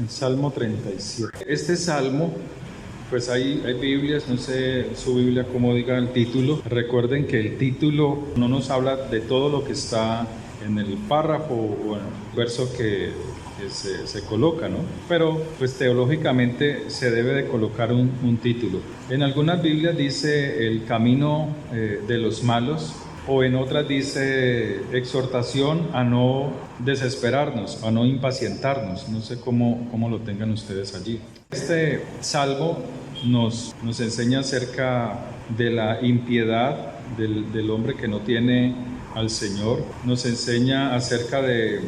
El Salmo 37. Este salmo, pues hay Biblias, no sé su Biblia cómo diga el título. Recuerden que el título no nos habla de todo lo que está en el párrafo o en el verso que se coloca, ¿no? Pero pues teológicamente se debe de colocar un título. En algunas Biblias dice el camino de los malos, o en otras dice exhortación a no desesperarnos, a no impacientarnos. No sé cómo lo tengan ustedes allí. Este salmo nos enseña acerca de la impiedad del hombre que no tiene al Señor. Nos enseña acerca de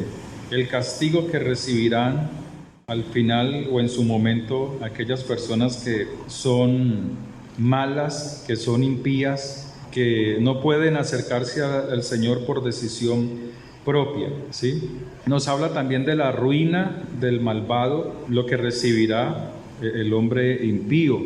el castigo que recibirán al final o en su momento aquellas personas que son malas, que son impías, que no pueden acercarse al Señor por decisión propia, ¿sí? Nos habla también de la ruina del malvado, lo que recibirá el hombre impío.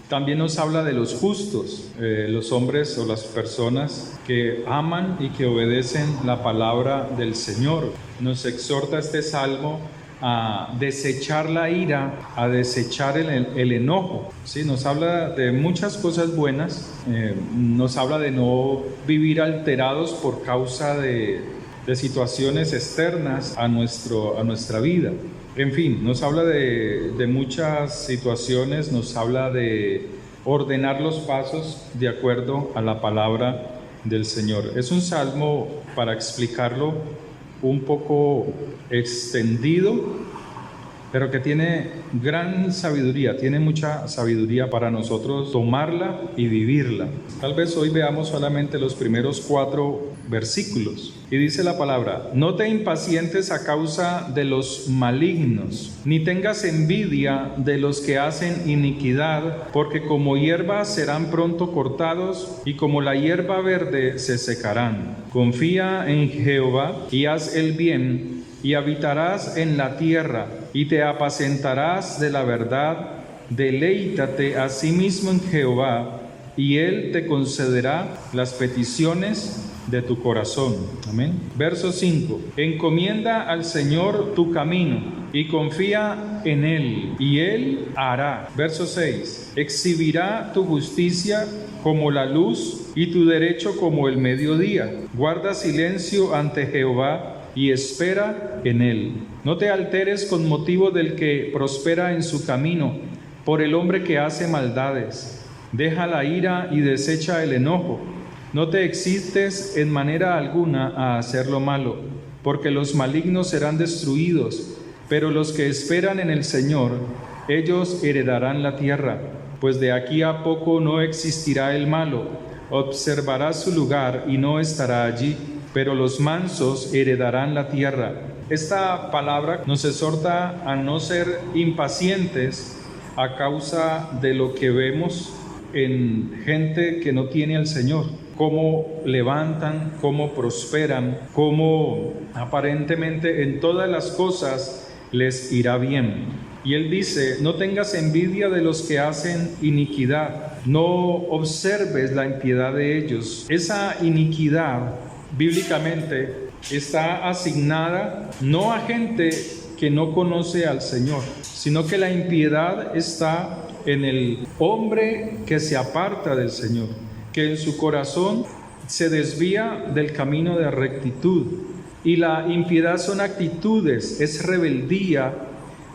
También nos habla de los justos, los hombres o las personas que aman y que obedecen la palabra del Señor. Nos exhorta este salmo a desechar la ira, a desechar el enojo, ¿sí? Nos habla de muchas cosas buenas, nos habla de no vivir alterados por causa de situaciones externas a nuestra vida. En fin, nos habla de muchas situaciones, nos habla de ordenar los pasos de acuerdo a la palabra del Señor. Es un salmo, para explicarlo, un poco extendido, pero que tiene gran sabiduría, tiene mucha sabiduría para nosotros tomarla y vivirla. Tal vez hoy veamos solamente los primeros 4 versículos. Y dice la palabra: no te impacientes a causa de los malignos, ni tengas envidia de los que hacen iniquidad, porque como hierba serán pronto cortados, y como la hierba verde se secarán. Confía en Jehová y haz el bien, y habitarás en la tierra, y te apacentarás de la verdad. Deleítate asimismo en Jehová, y Él te concederá las peticiones de tu corazón. Amén. Verso 5. Encomienda al Señor tu camino, y confía en Él, y Él hará. Verso 6. Exhibirá tu justicia como la luz, y tu derecho como el mediodía. Guarda silencio ante Jehová, y espera en Él. No te alteres con motivo del que prospera en su camino, por el hombre que hace maldades. Deja la ira y desecha el enojo. No te excites en manera alguna a hacer lo malo, porque los malignos serán destruidos, pero los que esperan en el Señor, ellos heredarán la tierra. Pues de aquí a poco no existirá el malo, observará su lugar y no estará allí, pero los mansos heredarán la tierra. Esta palabra nos exhorta a no ser impacientes a causa de lo que vemos en gente que no tiene al Señor. Cómo levantan, cómo prosperan, cómo aparentemente en todas las cosas les irá bien. Y Él dice: no tengas envidia de los que hacen iniquidad, no observes la impiedad de ellos. Esa iniquidad bíblicamente está asignada no a gente que no conoce al Señor, sino que la impiedad está en el hombre que se aparta del Señor, que en su corazón se desvía del camino de rectitud. Y la impiedad son actitudes, es rebeldía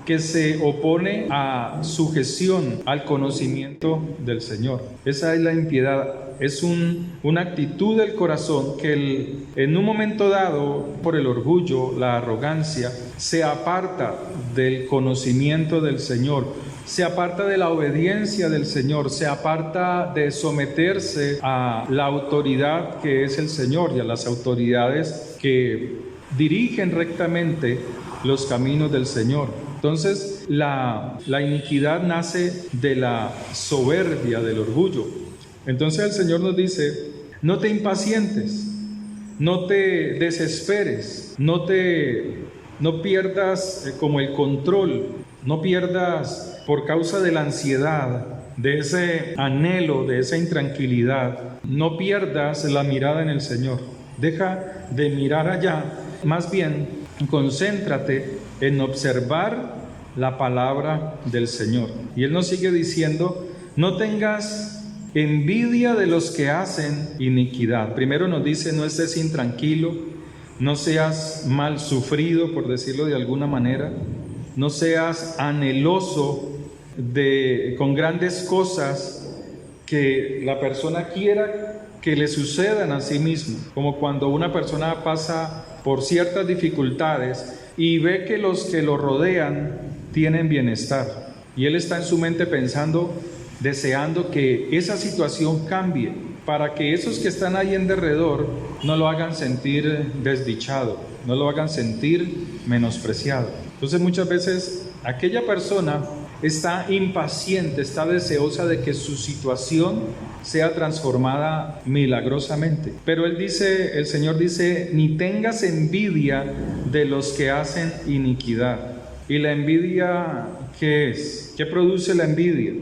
que se opone a sujeción, al conocimiento del Señor. Esa es la impiedad. Es una actitud del corazón que en un momento dado, por el orgullo, la arrogancia, se aparta del conocimiento del Señor, se aparta de la obediencia del Señor, se aparta de someterse a la autoridad que es el Señor y a las autoridades que dirigen rectamente los caminos del Señor. Entonces, la iniquidad nace de la soberbia, del orgullo. Entonces el Señor nos dice: no te impacientes, no te desesperes, no pierdas como el control, no pierdas por causa de la ansiedad, de ese anhelo, de esa intranquilidad, no pierdas la mirada en el Señor. Deja de mirar allá, más bien concéntrate en observar la palabra del Señor. Y Él nos sigue diciendo, no tengas envidia de los que hacen iniquidad. Primero nos dice, no estés intranquilo, no seas mal sufrido, por decirlo de alguna manera, no seas anheloso con grandes cosas que la persona quiera que le sucedan a sí mismo, como cuando una persona pasa por ciertas dificultades y ve que los que lo rodean tienen bienestar, y él está en su mente pensando, deseando que esa situación cambie, para que esos que están ahí en derredor no lo hagan sentir desdichado, no lo hagan sentir menospreciado. Entonces muchas veces aquella persona está impaciente, está deseosa de que su situación sea transformada milagrosamente. Pero el Señor dice, ni tengas envidia de los que hacen iniquidad. ¿Y la envidia qué es? ¿Qué produce la envidia?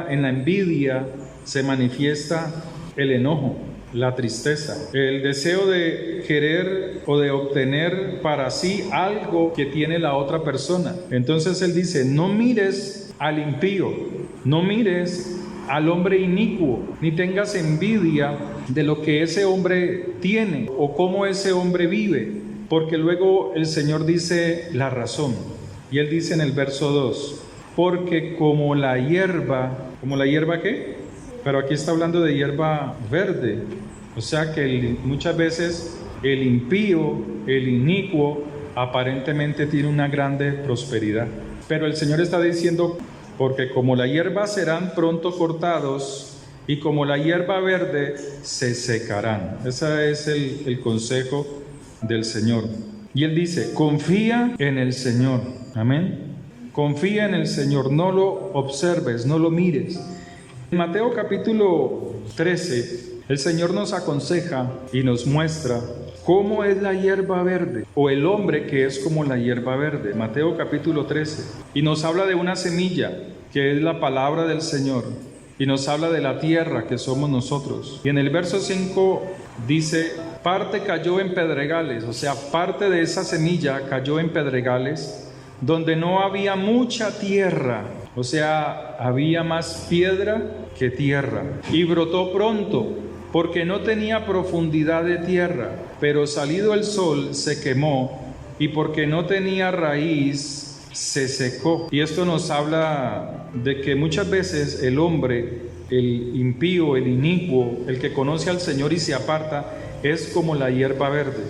En la envidia se manifiesta el enojo, la tristeza, el deseo de querer o de obtener para sí algo que tiene la otra persona. Entonces Él dice, no mires al impío, no mires al hombre inicuo, ni tengas envidia de lo que ese hombre tiene o cómo ese hombre vive, porque luego el Señor dice la razón. Y Él dice en el verso 2, porque como la hierba ¿qué? Pero aquí está hablando de hierba verde, o sea que muchas veces el impío, el inicuo, aparentemente tiene una grande prosperidad. Pero el Señor está diciendo, porque como la hierba serán pronto cortados, y como la hierba verde se secarán. Ese es el consejo del Señor. Y Él dice, confía en el Señor. Amén. Confía en el Señor, no lo observes, no lo mires. En Mateo capítulo 13, el Señor nos aconseja y nos muestra cómo es la hierba verde, o el hombre que es como la hierba verde. Mateo capítulo 13. Y nos habla de una semilla, que es la palabra del Señor. Y nos habla de la tierra, que somos nosotros. Y en el verso 5 dice, parte cayó en pedregales, o sea, parte de esa semilla cayó en pedregales, donde no había mucha tierra, o sea, había más piedra que tierra. Y brotó pronto, porque no tenía profundidad de tierra, pero salido el sol se quemó, y porque no tenía raíz, se secó. Y esto nos habla de que muchas veces el hombre, el impío, el inicuo, el que conoce al Señor y se aparta, es como la hierba verde.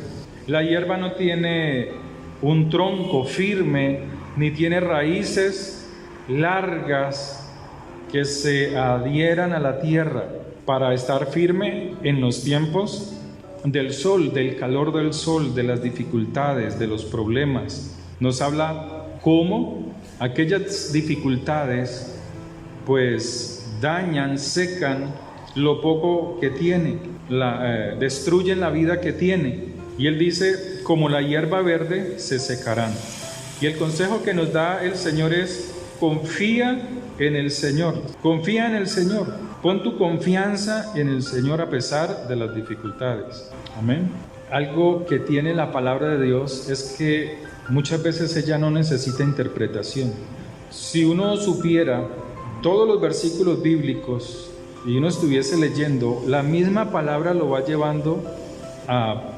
La hierba no tiene un tronco firme, ni tiene raíces largas que se adhieran a la tierra para estar firme en los tiempos del sol, del calor del sol, de las dificultades, de los problemas. Nos habla cómo aquellas dificultades pues dañan, secan lo poco que tiene, destruyen la vida que tiene. Y Él dice, como la hierba verde se secarán. Y el consejo que nos da el Señor es, confía en el Señor, confía en el Señor, pon tu confianza en el Señor a pesar de las dificultades. Amén. Algo que tiene la palabra de Dios es que muchas veces ella no necesita interpretación. Si uno supiera todos los versículos bíblicos y uno estuviese leyendo, la misma palabra lo va llevando a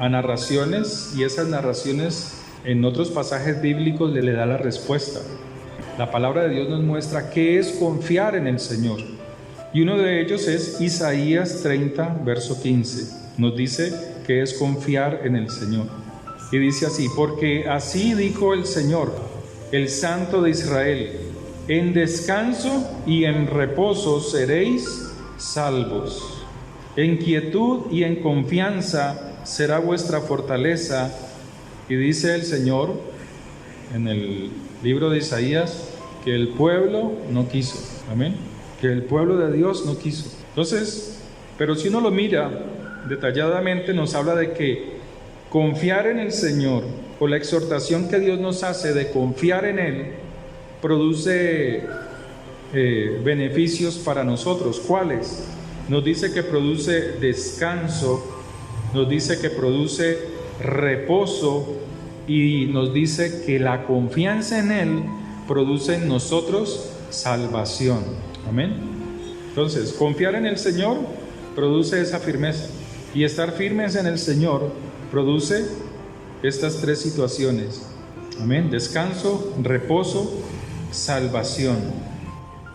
narraciones, y esas narraciones en otros pasajes bíblicos le da la respuesta. La palabra de Dios nos muestra qué es confiar en el Señor. Y uno de ellos es Isaías 30, verso 15. Nos dice que es confiar en el Señor. Y dice así, porque así dijo el Señor, el Santo de Israel, en descanso y en reposo seréis salvos. En quietud y en confianza será vuestra fortaleza. Y dice el Señor en el libro de Isaías que el pueblo no quiso. Amén. Que el pueblo de Dios no quiso. Entonces, pero si uno lo mira detalladamente, nos habla de que confiar en el Señor, o la exhortación que Dios nos hace de confiar en Él, produce beneficios para nosotros. ¿Cuáles? Nos dice que produce descanso, nos dice que produce reposo y nos dice que la confianza en Él produce en nosotros salvación. Amén. Entonces, confiar en el Señor produce esa firmeza, y estar firmes en el Señor produce estas tres situaciones. Amén. Descanso, reposo, salvación.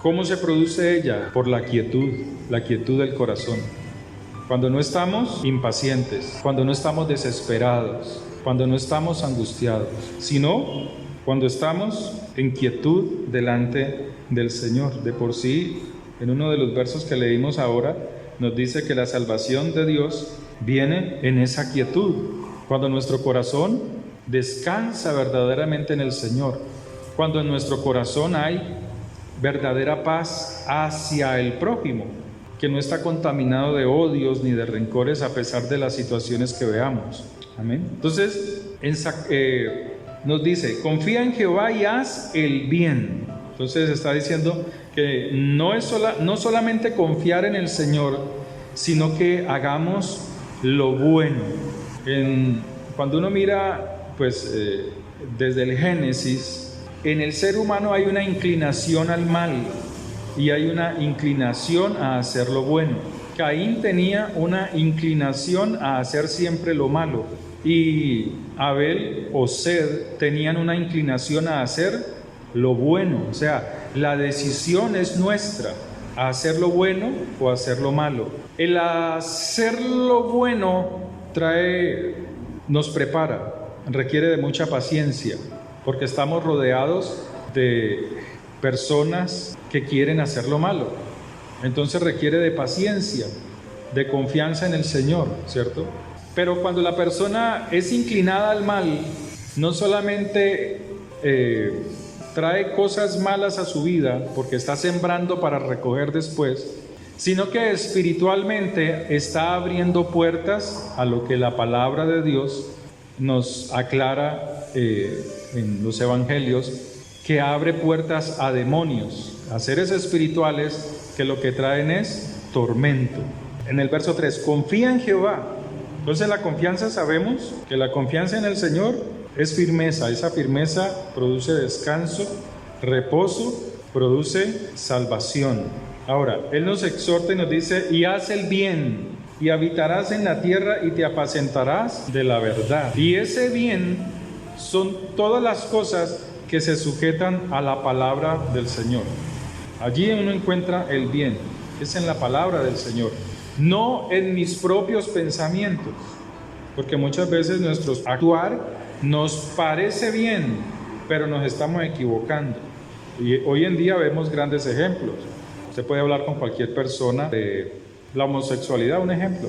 ¿Cómo se produce ella? Por la quietud del corazón. Cuando no estamos impacientes, cuando no estamos desesperados, cuando no estamos angustiados, sino cuando estamos en quietud delante del Señor. De por sí, en uno de los versos que leímos ahora, nos dice que la salvación de Dios viene en esa quietud, cuando nuestro corazón descansa verdaderamente en el Señor, cuando en nuestro corazón hay verdadera paz hacia el prójimo, que no está contaminado de odios ni de rencores a pesar de las situaciones que veamos. Amén. Entonces, nos dice, confía en Jehová y haz el bien. Entonces está diciendo que no solamente confiar en el Señor, sino que hagamos lo bueno. Cuando uno mira, pues, desde el Génesis, en el ser humano hay una inclinación al mal y hay una inclinación a hacer lo bueno. Caín tenía una inclinación a hacer siempre lo malo, y Abel o Sed tenían una inclinación a hacer lo bueno. O sea, la decisión es nuestra, a hacer lo bueno o hacer lo malo. El hacer lo bueno nos prepara, requiere de mucha paciencia, porque estamos rodeados de personas que quieren hacer lo malo. Entonces requiere de paciencia, de confianza en el Señor, ¿cierto? Pero cuando la persona es inclinada al mal, no solamente trae cosas malas a su vida, porque está sembrando para recoger después, sino que espiritualmente está abriendo puertas a lo que la palabra de Dios nos aclara en los evangelios, que abre puertas a demonios, a seres espirituales que lo que traen es tormento. En el verso 3, confía en Jehová. Entonces la confianza, sabemos que la confianza en el Señor es firmeza. Esa firmeza produce descanso, reposo, produce salvación. Ahora, Él nos exhorta y nos dice, y haz el bien, y habitarás en la tierra y te apacentarás de la verdad. Y ese bien son todas las cosas que se sujetan a la palabra del Señor. Allí uno encuentra el bien, es en la palabra del Señor, no en mis propios pensamientos, porque muchas veces nuestro actuar nos parece bien, pero nos estamos equivocando. Y hoy en día vemos grandes ejemplos. Usted puede hablar con cualquier persona de la homosexualidad, un ejemplo,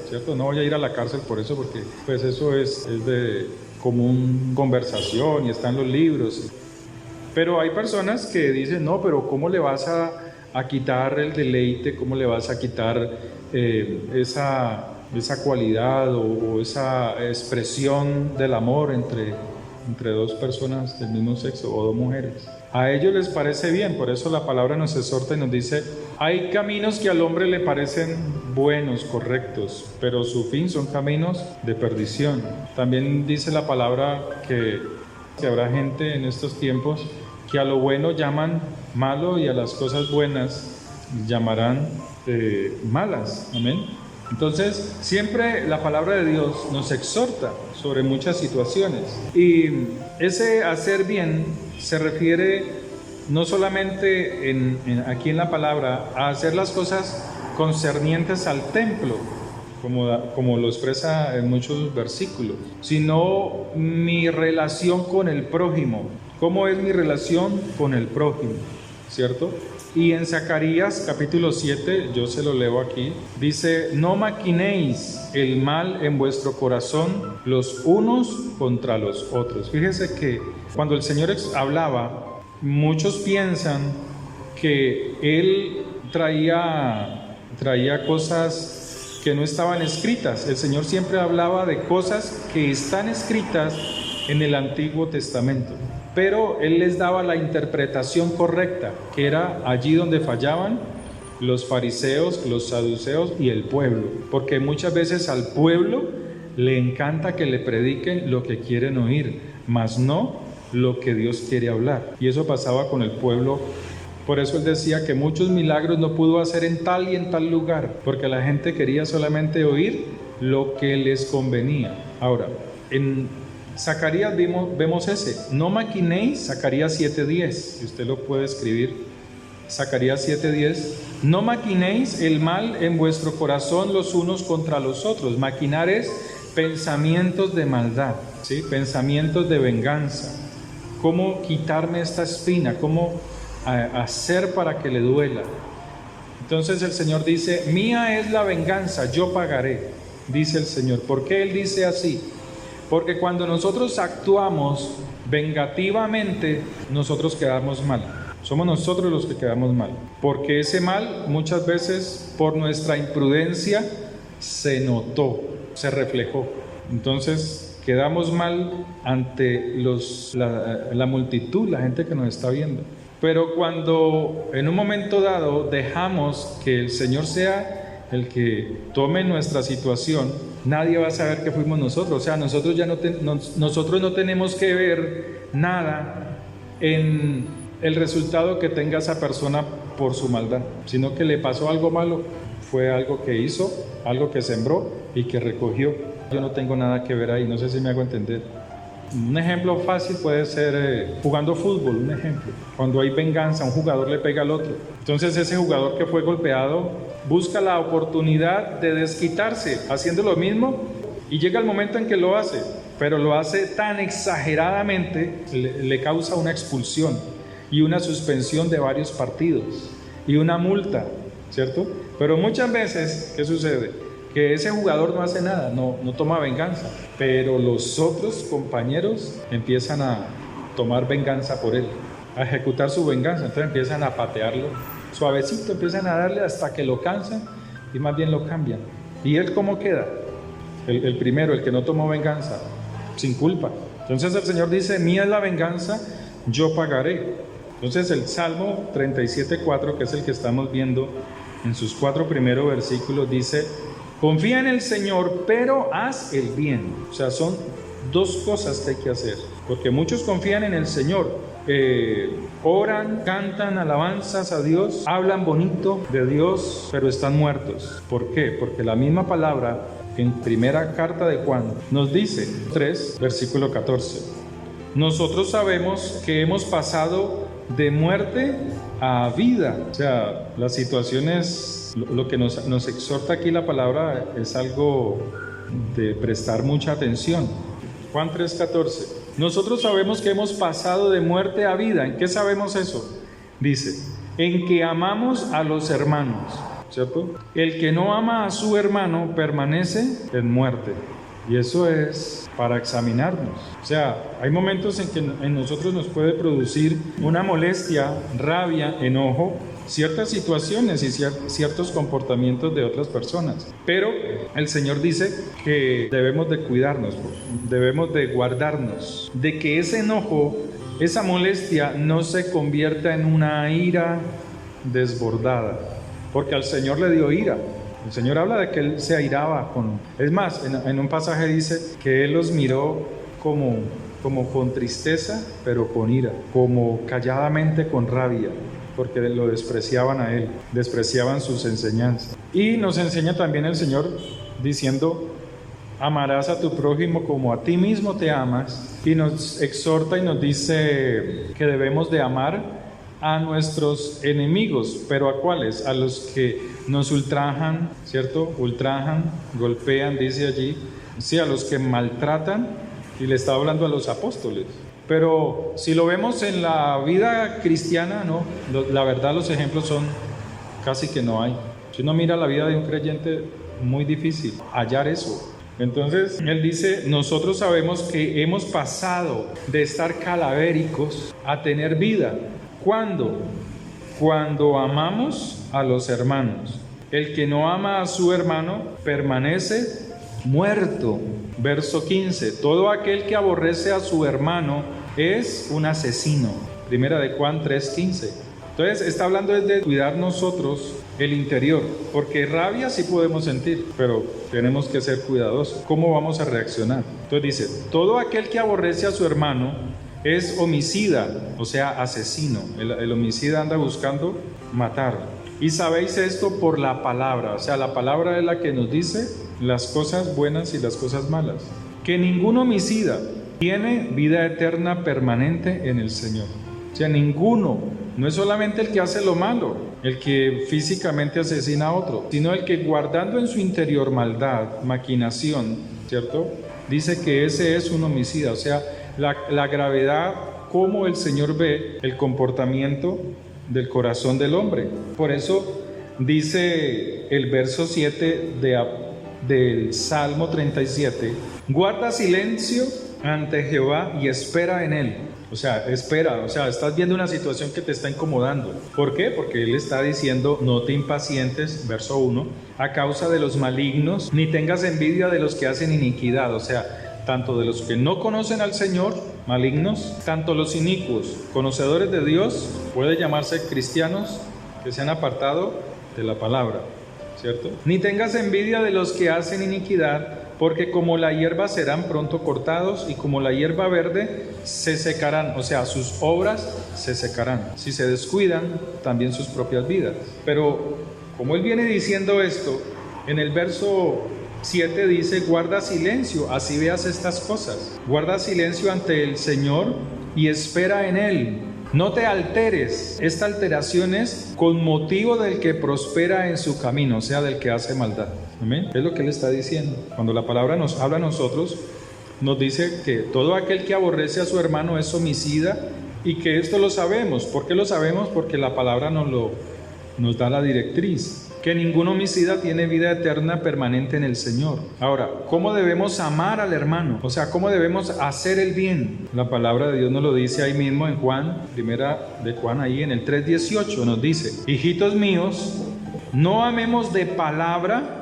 ¿cierto? No voy a ir a la cárcel por eso, porque pues eso es de común conversación y está en los libros. Pero hay personas que dicen, no, pero ¿cómo le vas a quitar el deleite? ¿Cómo le vas a quitar esa cualidad o esa expresión del amor entre dos personas del mismo sexo o dos mujeres? A ellos les parece bien, por eso la palabra nos exhorta y nos dice, hay caminos que al hombre le parecen buenos, correctos, pero su fin son caminos de perdición. También dice la palabra que habrá gente en estos tiempos que a lo bueno llaman malo y a las cosas buenas llamarán malas. Amén. Entonces, siempre la palabra de Dios nos exhorta sobre muchas situaciones. Y ese hacer bien se refiere no solamente aquí en la palabra a hacer las cosas concernientes al templo, como lo expresa en muchos versículos, sino mi relación con el prójimo. ¿Cómo es mi relación con el prójimo? ¿Cierto? Y en Zacarías capítulo 7, yo se lo leo aquí, dice, no maquinéis el mal en vuestro corazón los unos contra los otros. Fíjese que cuando el Señor hablaba, muchos piensan que Él traía cosas que no estaban escritas. El Señor siempre hablaba de cosas que están escritas en el Antiguo Testamento, pero Él les daba la interpretación correcta, que era allí donde fallaban los fariseos, los saduceos y el pueblo, porque muchas veces al pueblo le encanta que le prediquen lo que quieren oír, mas no lo que Dios quiere hablar. Y eso pasaba con el pueblo. Por eso él decía que muchos milagros no pudo hacer en tal y en tal lugar, porque la gente quería solamente oír lo que les convenía. Ahora, en Zacarías vemos ese, no maquinéis, Zacarías 7:10, si usted lo puede escribir, Zacarías 7:10, no maquinéis el mal en vuestro corazón los unos contra los otros. Maquinar es pensamientos de maldad, ¿sí? Pensamientos de venganza. ¿Cómo quitarme esta espina? ¿Cómo hacer para que le duela? Entonces el Señor dice, mía es la venganza, yo pagaré, dice el Señor. ¿Por qué Él dice así? Porque cuando nosotros actuamos vengativamente, nosotros quedamos mal. Somos nosotros los que quedamos mal. Porque ese mal muchas veces por nuestra imprudencia se notó, se reflejó. Entonces quedamos mal ante la multitud, la gente que nos está viendo. Pero cuando en un momento dado dejamos que el Señor sea el que tome nuestra situación, nadie va a saber que fuimos nosotros. O sea, nosotros no tenemos que ver nada en el resultado que tenga esa persona por su maldad, sino que le pasó algo malo, fue algo que hizo, algo que sembró y que recogió. Yo no tengo nada que ver ahí, no sé si me hago entender. Un ejemplo fácil puede ser jugando fútbol, un ejemplo. Cuando hay venganza, un jugador le pega al otro. Entonces ese jugador que fue golpeado busca la oportunidad de desquitarse haciendo lo mismo y llega el momento en que lo hace, pero lo hace tan exageradamente, le causa una expulsión y una suspensión de varios partidos y una multa, ¿cierto? Pero muchas veces, ¿qué sucede? Que ese jugador no hace nada, no toma venganza, pero los otros compañeros empiezan a tomar venganza por él, a ejecutar su venganza. Entonces empiezan a patearlo suavecito, empiezan a darle hasta que lo cansan y más bien lo cambian. ¿Y él cómo queda? El primero, el que no tomó venganza, sin culpa. Entonces el Señor dice, mía es la venganza, yo pagaré. Entonces el Salmo 37:4, que es el que estamos viendo en sus 4 primeros versículos, dice, confía en el Señor, pero haz el bien. O sea, son 2 cosas que hay que hacer, porque muchos confían en el Señor, oran, cantan alabanzas a Dios, hablan bonito de Dios, pero están muertos. ¿Por qué? Porque la misma palabra en primera carta de Juan nos dice, 3, versículo 14, nosotros sabemos que hemos pasado de muerte a vida. O sea, las situaciones, lo que nos exhorta aquí la palabra es algo de prestar mucha atención. Juan 3:14, nosotros sabemos que hemos pasado de muerte a vida. ¿En qué sabemos eso? Dice, en que amamos a los hermanos, ¿cierto? El que no ama a su hermano permanece en muerte. Y eso es para examinarnos. O sea, hay momentos en que en nosotros nos puede producir una molestia, rabia, enojo, ciertas situaciones y ciertos comportamientos de otras personas. Pero el Señor dice que debemos de cuidarnos, debemos de guardarnos, de que ese enojo, esa molestia no se convierta en una ira desbordada, porque al Señor le dio ira. El Señor habla de que Él se airaba con... Es más, en un pasaje dice que Él los miró como con tristeza, pero con ira, como calladamente con rabia, porque lo despreciaban a Él, despreciaban sus enseñanzas. Y nos enseña también el Señor diciendo, amarás a tu prójimo como a ti mismo te amas, y nos exhorta y nos dice que debemos de amar a nuestros enemigos. ¿Pero a cuáles? A los que nos ultrajan, ¿cierto? Ultrajan, golpean, dice allí. Sí, a los que maltratan, y le estaba hablando a los apóstoles. Pero si lo vemos en la vida cristiana, no, la verdad los ejemplos son casi que no hay. Si uno mira la vida de un creyente, muy difícil hallar eso. Entonces él dice, nosotros sabemos que hemos pasado de estar calavéricos a tener vida. ¿Cuándo? Cuando amamos a los hermanos. El que no ama a su hermano permanece muerto. Verso 15, todo aquel que aborrece a su hermano es un asesino. Primera de Juan 3:15. Entonces está hablando de cuidar nosotros el interior, porque rabia sí podemos sentir, pero tenemos que ser cuidadosos. ¿Cómo vamos a reaccionar? Entonces dice, todo aquel que aborrece a su hermano es homicida, o sea, asesino. El homicida anda buscando matar. Y sabéis esto por la palabra, o sea, la palabra es la que nos dice las cosas buenas y las cosas malas. Que ningún homicida tiene vida eterna permanente en el Señor. O sea, ninguno, no es solamente el que hace lo malo, el que físicamente asesina a otro, sino el que guardando en su interior maldad, maquinación, ¿cierto? Dice que ese es un homicida, o sea, la gravedad, cómo el Señor ve el comportamiento del corazón del hombre. Por eso dice el verso 7 del Salmo 37, guarda silencio ante Jehová y espera en él. O sea, espera, o sea, estás viendo una situación que te está incomodando. ¿Por qué? Porque él está diciendo, no te impacientes, verso 1, a causa de los malignos, ni tengas envidia de los que hacen iniquidad. O sea, tanto de los que no conocen al Señor, malignos, tanto los inicuos, conocedores de Dios, puede llamarse cristianos que se han apartado de la palabra, ¿cierto? Ni tengas envidia de los que hacen iniquidad, porque como la hierba serán pronto cortados y como la hierba verde se secarán, o sea, sus obras se secarán. Si se descuidan, también sus propias vidas. Pero como él viene diciendo esto, en el verso 7 dice, guarda silencio, así veas estas cosas. Guarda silencio ante el Señor y espera en Él. No te alteres. Esta alteración es con motivo del que prospera en su camino, o sea, del que hace maldad. ¿Amén? Es lo que él está diciendo. Cuando la palabra nos habla a nosotros, nos dice que todo aquel que aborrece a su hermano es homicida y que esto lo sabemos. ¿Por qué lo sabemos? Porque la palabra nos da la directriz. Que ningún homicida tiene vida eterna permanente en el Señor. Ahora, ¿cómo debemos amar al hermano? O sea, ¿cómo debemos hacer el bien? La palabra de Dios nos lo dice ahí mismo en Juan, primera de Juan, ahí en el 3:18 nos dice, hijitos míos, no amemos de palabra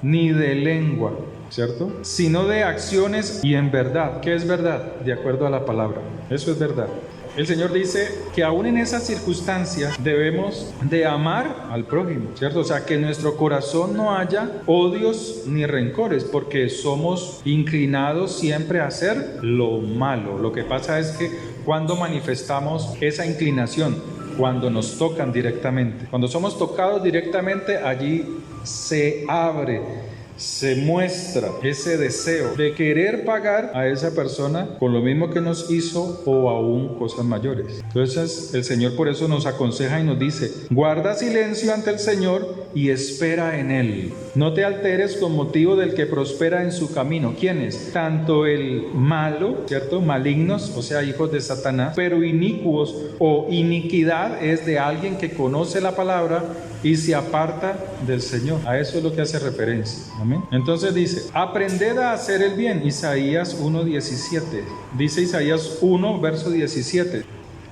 ni de lengua, ¿cierto? Sino de acciones y en verdad. ¿Qué es verdad? De acuerdo a la palabra. Eso es verdad. El Señor dice que aún en esas circunstancias debemos de amar al prójimo, ¿cierto? O sea, que en nuestro corazón no haya odios ni rencores, porque somos inclinados siempre a hacer lo malo. Lo que pasa es que cuando manifestamos esa inclinación, cuando nos tocan directamente, cuando somos tocados directamente, allí se abre, se muestra ese deseo de querer pagar a esa persona con lo mismo que nos hizo o aún cosas mayores. Entonces el Señor por eso nos aconseja y nos dice, guarda silencio ante el Señor y espera en Él. No te alteres con motivo del que prospera en su camino. ¿Quién es? Tanto el malo, ¿cierto? Malignos, o sea, hijos de Satanás, pero inicuos o iniquidad es de alguien que conoce la palabra y se aparta del Señor. A eso es lo que hace referencia. Amén. Entonces dice, aprended a hacer el bien. Isaías 1:17. Dice Isaías 1, verso 17.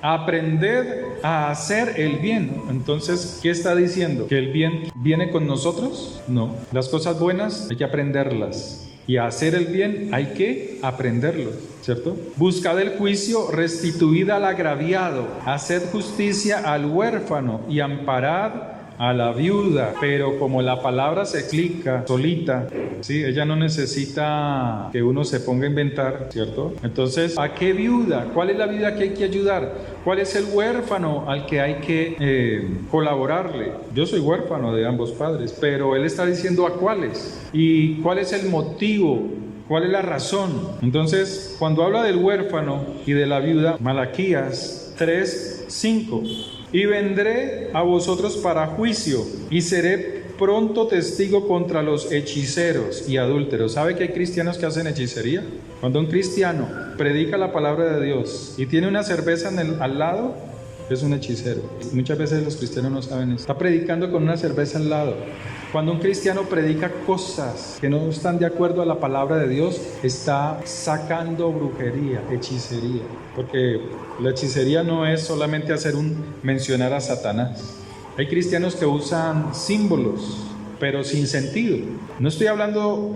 Aprended a hacer el bien. Entonces, ¿qué está diciendo? ¿Que el bien viene con nosotros? No. Las cosas buenas hay que aprenderlas. Y a hacer el bien hay que aprenderlo, ¿cierto? Buscad el juicio, restituid al agraviado, haced justicia al huérfano y amparad a la viuda. Pero como la palabra se explica solita, ¿sí? Ella no necesita que uno se ponga a inventar, ¿cierto? Entonces, ¿a qué viuda? ¿Cuál es la viuda que hay que ayudar? ¿Cuál es el huérfano al que hay que colaborarle? Yo soy huérfano de ambos padres, pero él está diciendo a cuáles. ¿Y cuál es el motivo? ¿Cuál es la razón? Entonces, cuando habla del huérfano y de la viuda, Malaquías 3:5. Y vendré a vosotros para juicio, y seré pronto testigo contra los hechiceros y adúlteros. ¿Sabe que hay cristianos que hacen hechicería? Cuando un cristiano predica la palabra de Dios y tiene una cerveza al lado, es un hechicero. Muchas veces los cristianos no saben eso. Está predicando con una cerveza al lado. Cuando un cristiano predica cosas que no están de acuerdo a la palabra de Dios, está sacando brujería, hechicería. Porque la hechicería no es solamente mencionar a Satanás. Hay cristianos que usan símbolos, pero sin sentido. No estoy hablando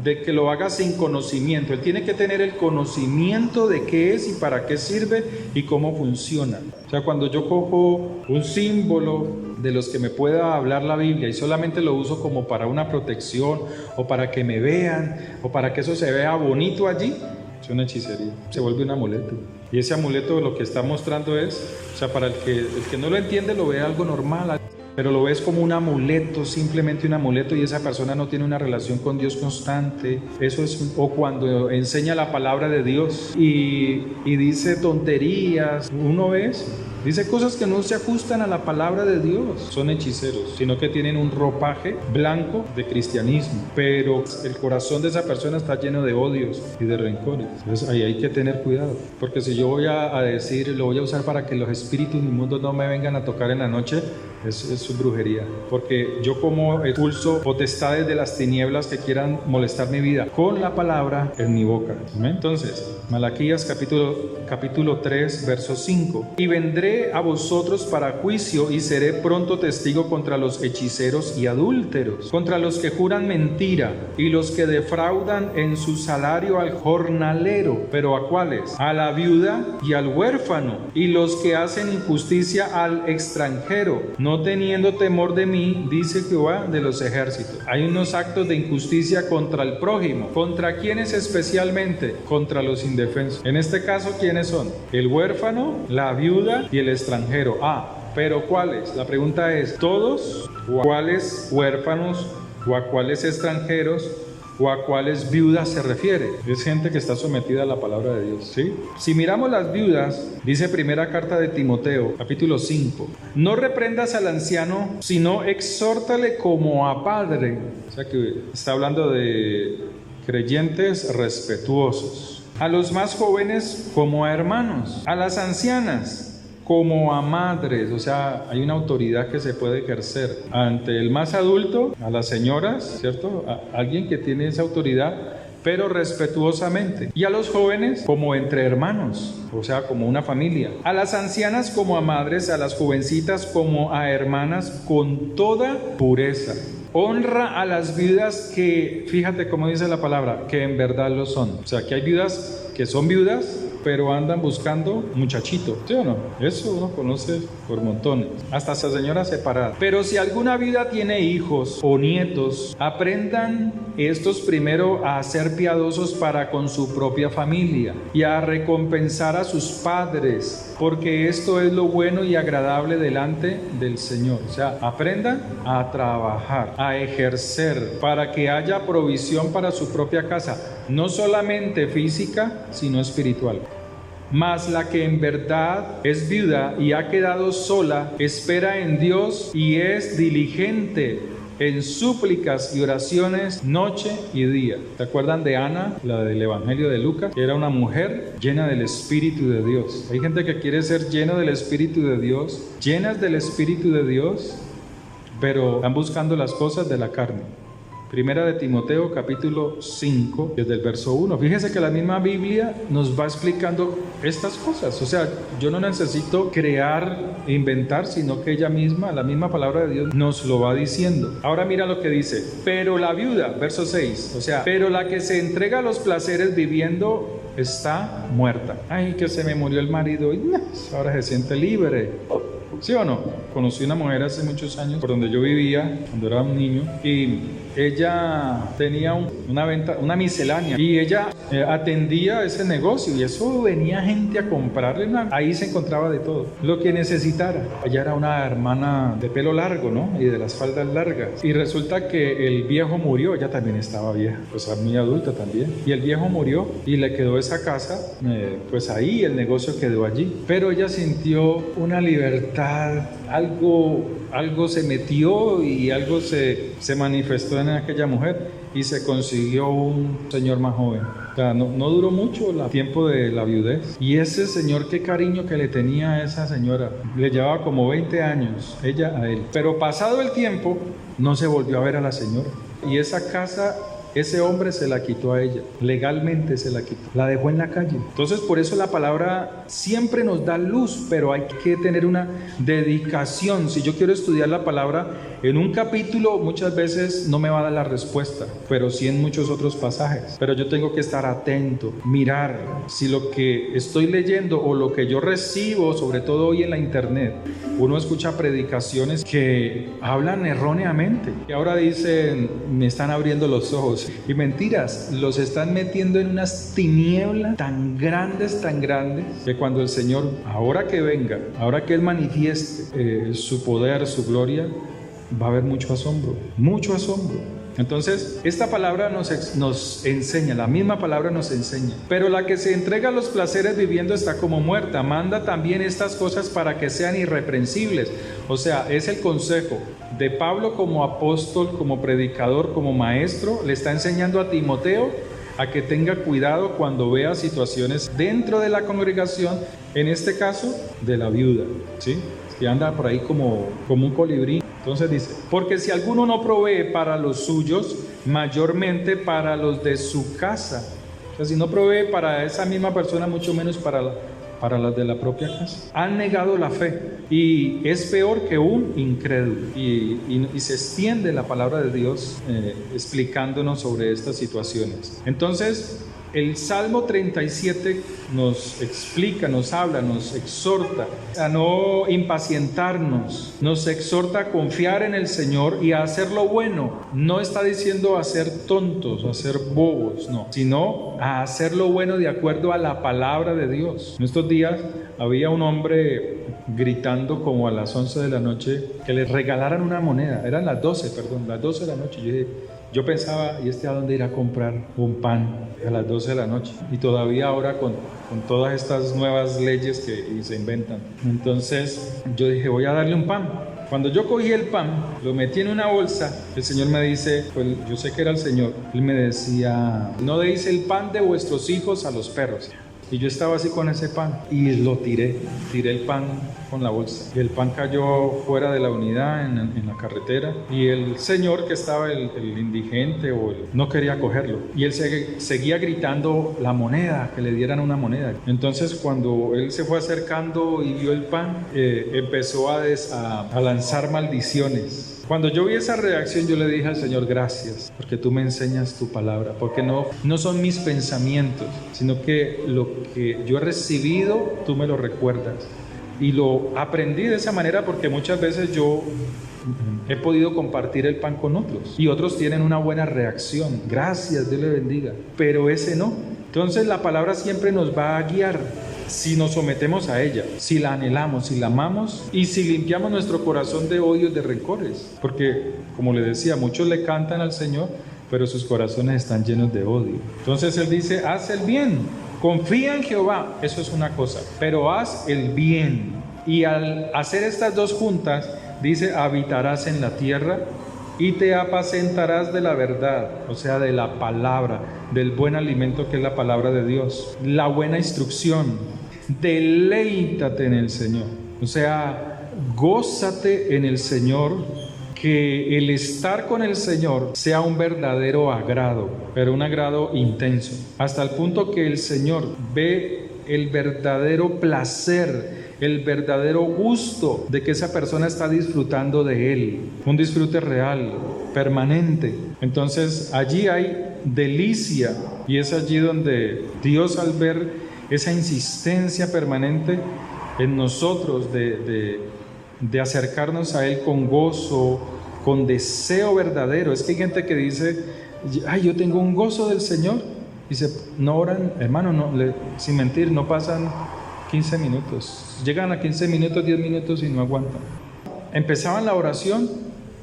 de que lo haga sin conocimiento. Él tiene que tener el conocimiento de qué es y para qué sirve y cómo funciona. O sea, cuando yo cojo un símbolo de los que me pueda hablar la Biblia y solamente lo uso como para una protección o para que me vean o para que eso se vea bonito allí, es una hechicería, se vuelve un amuleto. Y ese amuleto lo que está mostrando es, o sea, para el que no lo entiende lo ve algo normal, pero lo ves como un amuleto, simplemente un amuleto, y esa persona no tiene una relación con Dios constante. Eso es, o cuando enseña la palabra de Dios y dice tonterías, uno ve eso. Dice cosas que no se ajustan a la palabra de Dios. Son hechiceros, sino que tienen un ropaje blanco de cristianismo, pero el corazón de esa persona está lleno de odios y de rencores. Entonces ahí hay que tener cuidado, porque si yo voy a decir, lo voy a usar para que los espíritus inmundos no me vengan a tocar en la noche, es su brujería, porque yo como expulso potestades de las tinieblas que quieran molestar mi vida con la palabra en mi boca. ¿Amén? Entonces, Malaquías capítulo 3, verso 5. Y vendré a vosotros para juicio y seré pronto testigo contra los hechiceros y adúlteros, contra los que juran mentira y los que defraudan en su salario al jornalero. ¿Pero a cuáles? A la viuda y al huérfano, y los que hacen injusticia al extranjero, no teniendo temor de mí, dice Jehová de los ejércitos. Hay unos actos de injusticia contra el prójimo. ¿Contra quiénes especialmente? Contra los indefensos. En este caso, ¿quiénes son? El huérfano, la viuda y el extranjero. ¿Pero cuáles? La pregunta es, ¿todos? ¿O a cuáles huérfanos? ¿O a cuáles extranjeros? ¿O a cuáles viudas se refiere? Es gente que está sometida a la palabra de Dios, ¿sí? Si miramos las viudas, dice primera carta de Timoteo, capítulo 5, no reprendas al anciano, sino exhórtale como a padre. O sea que está hablando de creyentes respetuosos. A los más jóvenes como a hermanos, a las ancianas como a madres. O sea, hay una autoridad que se puede ejercer ante el más adulto, a las señoras, ¿cierto? A alguien que tiene esa autoridad, pero respetuosamente. Y a los jóvenes como entre hermanos, o sea, como una familia. A las ancianas como a madres, a las jovencitas como a hermanas, con toda pureza. Honra a las viudas que, fíjate cómo dice la palabra, que en verdad lo son. O sea, que hay viudas que son viudas, pero andan buscando muchachito, ¿sí o no? Eso uno conoce por montones, hasta esa señora separada. Pero si alguna viuda tiene hijos o nietos, aprendan estos primero a ser piadosos para con su propia familia y a recompensar a sus padres, porque esto es lo bueno y agradable delante del Señor. O sea, aprendan a trabajar, a ejercer, para que haya provisión para su propia casa, no solamente física, sino espiritual. Mas la que en verdad es viuda y ha quedado sola, espera en Dios y es diligente en súplicas y oraciones noche y día. ¿Se acuerdan de Ana, la del Evangelio de Lucas? Que era una mujer llena del Espíritu de Dios. Hay gente que quiere ser lleno del Espíritu de Dios, llenas del Espíritu de Dios, pero están buscando las cosas de la carne. Primera de Timoteo, capítulo 5, desde el verso 1. Fíjese que la misma Biblia nos va explicando estas cosas. O sea, yo no necesito crear, inventar, sino que ella misma, la misma palabra de Dios, nos lo va diciendo. Ahora mira lo que dice. Pero la viuda, verso 6, o sea, pero la que se entrega a los placeres viviendo está muerta. Ay, que se me murió el marido y ahora se siente libre. ¿Sí o no? Conocí una mujer hace muchos años por donde yo vivía, cuando era un niño, y ella tenía una venta, una miscelánea, y ella atendía ese negocio, y eso venía gente a comprarle, ahí se encontraba de todo, lo que necesitara. Ella era una hermana de pelo largo, ¿no? Y de las faldas largas, y resulta que el viejo murió, ella también estaba vieja, pues muy adulta también, y el viejo murió, y le quedó esa casa, pues ahí el negocio quedó allí, pero ella sintió una libertad, algo se metió y algo se manifestó en aquella mujer y se consiguió un señor más joven. O sea, no duró mucho el tiempo de la viudez. Y ese señor, qué cariño que le tenía a esa señora. Le llevaba como 20 años, ella a él. Pero pasado el tiempo, no se volvió a ver a la señora. Y esa casa ese hombre se la quitó a ella, legalmente se la quitó, la dejó en la calle. Entonces por eso la palabra siempre nos da luz, pero hay que tener una dedicación. Si yo quiero estudiar la palabra en un capítulo, muchas veces no me va a dar la respuesta, pero sí en muchos otros pasajes. Pero yo tengo que estar atento, mirar si lo que estoy leyendo o lo que yo recibo, sobre todo hoy en la internet, uno escucha predicaciones que hablan erróneamente, que ahora dicen, me están abriendo los ojos, y mentiras, los están metiendo en unas tinieblas tan grandes, que cuando el Señor, ahora que venga, ahora que Él manifieste su poder, su gloria, va a haber mucho asombro, mucho asombro. Entonces, esta palabra nos enseña, la misma palabra nos enseña. Pero la que se entrega a los placeres viviendo está como muerta. Manda también estas cosas para que sean irreprensibles. O sea, es el consejo de Pablo como apóstol, como predicador, como maestro. Le está enseñando a Timoteo a que tenga cuidado cuando vea situaciones dentro de la congregación, en este caso, de la viuda, ¿sí? Que anda por ahí como un colibrí. Entonces dice, porque si alguno no provee para los suyos, mayormente para los de su casa. O sea, si no provee para esa misma persona, mucho menos para las de la propia casa. Han negado la fe y es peor que un incrédulo. Y se extiende la palabra de Dios explicándonos sobre estas situaciones. Entonces, el Salmo 37 nos explica, nos habla, nos exhorta a no impacientarnos, nos exhorta a confiar en el Señor y a hacer lo bueno. No está diciendo a ser tontos, a ser bobos, no, sino a hacer lo bueno de acuerdo a la palabra de Dios. En estos días había un hombre gritando como a las 11 de la noche que le regalaran una moneda. Eran las 12 de la noche. Yo pensaba, ¿y a dónde irá a comprar un pan a las 12 de la noche? Y todavía ahora con todas estas nuevas leyes que se inventan. Entonces yo dije, voy a darle un pan. Cuando yo cogí el pan, lo metí en una bolsa, el Señor me dice, pues yo sé que era el Señor, Él me decía, no deis el pan de vuestros hijos a los perros. Y yo estaba así con ese pan y lo tiré el pan con la bolsa. Y el pan cayó fuera de la unidad en la carretera. Y el señor que estaba, el indigente, no quería cogerlo. Y él seguía gritando la moneda, que le dieran una moneda. Entonces cuando él se fue acercando y vio el pan, empezó a lanzar maldiciones. Cuando yo vi esa reacción, yo le dije al Señor, gracias, porque tú me enseñas tu palabra, porque no son mis pensamientos, sino que lo que yo he recibido, tú me lo recuerdas. Y lo aprendí de esa manera porque muchas veces yo he podido compartir el pan con otros y otros tienen una buena reacción. Gracias, Dios le bendiga, pero ese no. Entonces la palabra siempre nos va a guiar. Si nos sometemos a ella, si la anhelamos, si la amamos y si limpiamos nuestro corazón de odios, de rencores. Porque, como le decía, muchos le cantan al Señor, pero sus corazones están llenos de odio. Entonces Él dice, haz el bien, confía en Jehová, eso es una cosa, pero haz el bien. Y al hacer estas dos juntas, dice, habitarás en la tierra y te apacentarás de la verdad, o sea, de la palabra, del buen alimento que es la palabra de Dios, la buena instrucción. Deleítate en el Señor, o sea, gózate en el Señor, que el estar con el Señor sea un verdadero agrado, pero un agrado intenso, hasta el punto que el Señor ve el verdadero placer, el verdadero gusto de que esa persona está disfrutando de Él, un disfrute real, permanente. Entonces allí hay delicia y es allí donde Dios, al ver esa insistencia permanente en nosotros de acercarnos a Él con gozo, con deseo verdadero. Es que hay gente que dice, ay, yo tengo un gozo del Señor. Dice, no oran, hermano, sin mentir, no pasan 15 minutos. Llegan a 15 minutos, 10 minutos y no aguantan. Empezaban la oración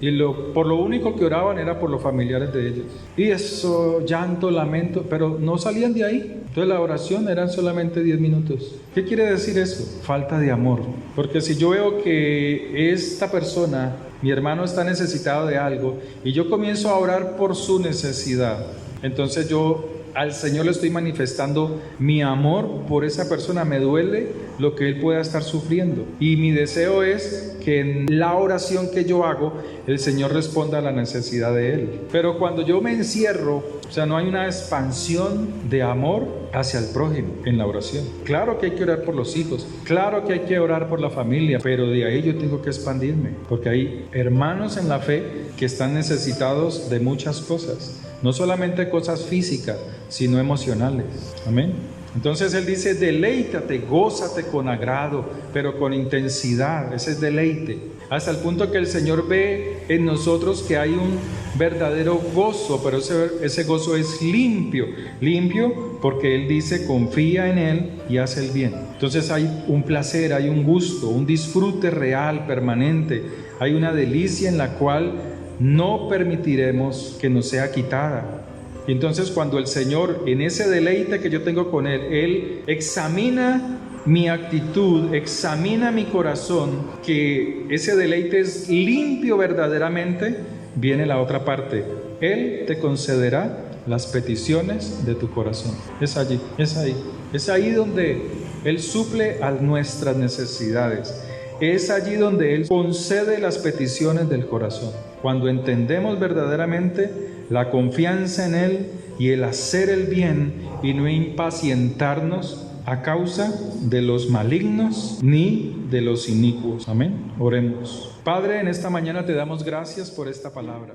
y por lo único que oraban era por los familiares de ellos. Y eso, llanto, lamento, pero no salían de ahí. Entonces la oración eran solamente 10 minutos. ¿Qué quiere decir eso? Falta de amor. Porque si yo veo que esta persona, mi hermano, está necesitado de algo y yo comienzo a orar por su necesidad, entonces yo al Señor le estoy manifestando mi amor por esa persona, me duele lo que él pueda estar sufriendo. Y mi deseo es que en la oración que yo hago, el Señor responda a la necesidad de él. Pero cuando yo me encierro, o sea, no hay una expansión de amor hacia el prójimo en la oración. Claro que hay que orar por los hijos, claro que hay que orar por la familia, pero de ahí yo tengo que expandirme, porque hay hermanos en la fe que están necesitados de muchas cosas, no solamente cosas físicas, sino emocionales. Amén. Entonces él dice, deleítate, gózate con agrado, pero con intensidad. Ese es deleite. Hasta el punto que el Señor ve en nosotros que hay un verdadero gozo, pero ese gozo es limpio. Limpio porque Él dice, confía en Él y hace el bien. Entonces hay un placer, hay un gusto, un disfrute real, permanente. Hay una delicia en la cual no permitiremos que nos sea quitada. Y entonces cuando el Señor, en ese deleite que yo tengo con Él examina mi actitud, examina mi corazón, que ese deleite es limpio verdaderamente, viene la otra parte. Él te concederá las peticiones de tu corazón. Es allí, es ahí. Es ahí donde Él suple a nuestras necesidades. Es allí donde Él concede las peticiones del corazón. Cuando entendemos verdaderamente la confianza en Él y el hacer el bien y no impacientarnos a causa de los malignos ni de los inicuos. Amén. Oremos. Padre, en esta mañana te damos gracias por esta palabra.